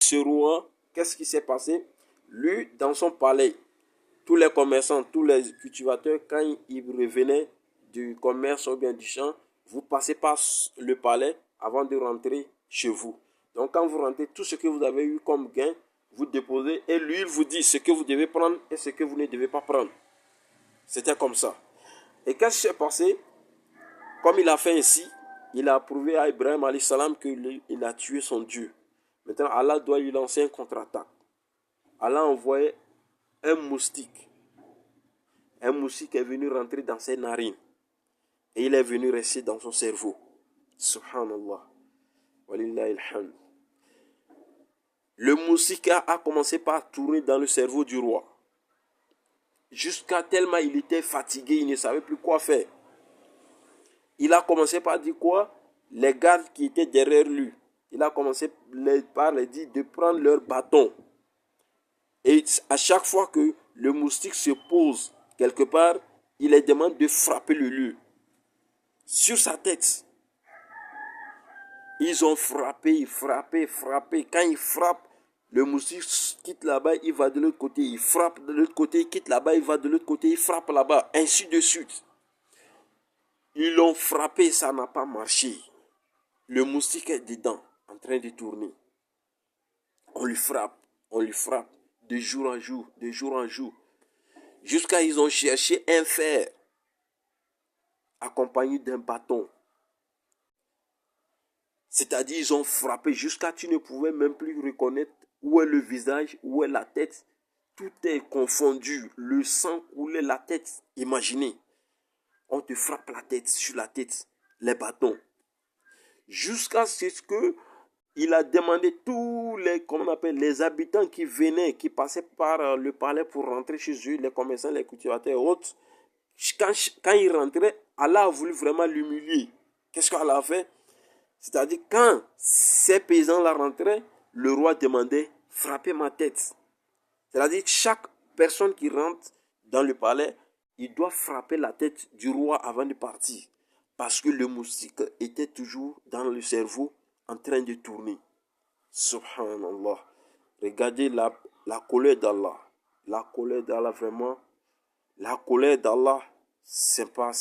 Ce roi, qu'est-ce qui s'est passé? Lui, dans son palais, tous les commerçants, tous les cultivateurs, quand ils revenaient du commerce ou bien du champ, vous passez par le palais avant de rentrer chez vous. Donc quand vous rentrez, tout ce que vous avez eu comme gain, vous déposez et lui, il vous dit ce que vous devez prendre et ce que vous ne devez pas prendre. C'était comme ça. Et qu'est-ce qui s'est passé? Comme il a fait ainsi, il a prouvé à Ibrahim alayhi salam qu'il a tué son Dieu. Maintenant, Allah doit lui lancer un contre-attaque. Allah a envoyé un moustique. Un moustique est venu rentrer dans ses narines. Et il est venu rester dans son cerveau. Subhanallah. Walillahi alhamd. Le moustique a commencé par tourner dans le cerveau du roi. Jusqu'à tellement il était fatigué, il ne savait plus quoi faire. Il a commencé par dire quoi? Les gardes qui étaient derrière lui. Il a commencé par leur dire de prendre leur bâton. Et à chaque fois que le moustique se pose quelque part, il les demande de frapper le lieu. Sur sa tête. Ils ont frappé. Quand ils frappent, le moustique quitte là-bas, il va de l'autre côté. Il frappe de l'autre côté, il quitte là-bas, il va de l'autre côté, il frappe là-bas. Ainsi de suite. Ils l'ont frappé, ça n'a pas marché. Le moustique est dedans, en train de tourner. On lui frappe, de jour en jour. Jusqu'à ils ont cherché un fer, accompagné d'un bâton. C'est-à-dire, ils ont frappé jusqu'à tu ne pouvais même plus reconnaître où est le visage, où est la tête. Tout est confondu. Le sang coulait la tête. Imaginez. On te frappe la tête, sur la tête, les bâtons. Jusqu'à ce que il a demandé tous les, comment on appelle, les habitants qui venaient, qui passaient par le palais pour rentrer chez eux, les commerçants, les cultivateurs et autres. Quand ils rentraient, Allah a voulu vraiment l'humilier. Qu'est-ce qu'Allah a fait? C'est-à-dire, quand ces paysans-là rentraient, le roi demandait, frappez ma tête. C'est-à-dire, chaque personne qui rentre dans le palais, il doit frapper la tête du roi avant de partir. Parce que le moustique était toujours dans le cerveau en train de tourner. Subhanallah. Regardez la colère d'Allah. La colère d'Allah, vraiment. La colère d'Allah, c'est pas.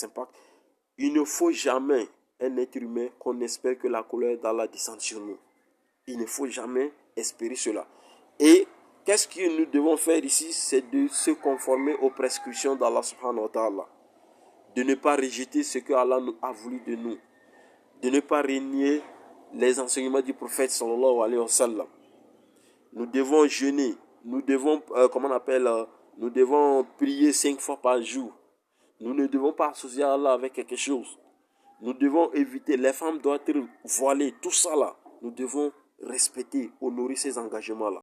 Il ne faut jamais un être humain qu'on espère que la colère d'Allah descende sur nous. Il ne faut jamais espérer cela. Et qu'est-ce que nous devons faire ici? C'est de se conformer aux prescriptions d'Allah subhanahu wa ta'ala. De ne pas rejeter ce que Allah a voulu de nous. De ne pas renier les enseignements du prophète sallallahu alayhi wa sallam. Nous devons jeûner. Nous devons, nous devons prier 5 fois par jour. Nous ne devons pas associer Allah avec quelque chose. Nous devons éviter, les femmes doivent être voilées, tout ça là. Nous devons respecter, honorer ces engagements là.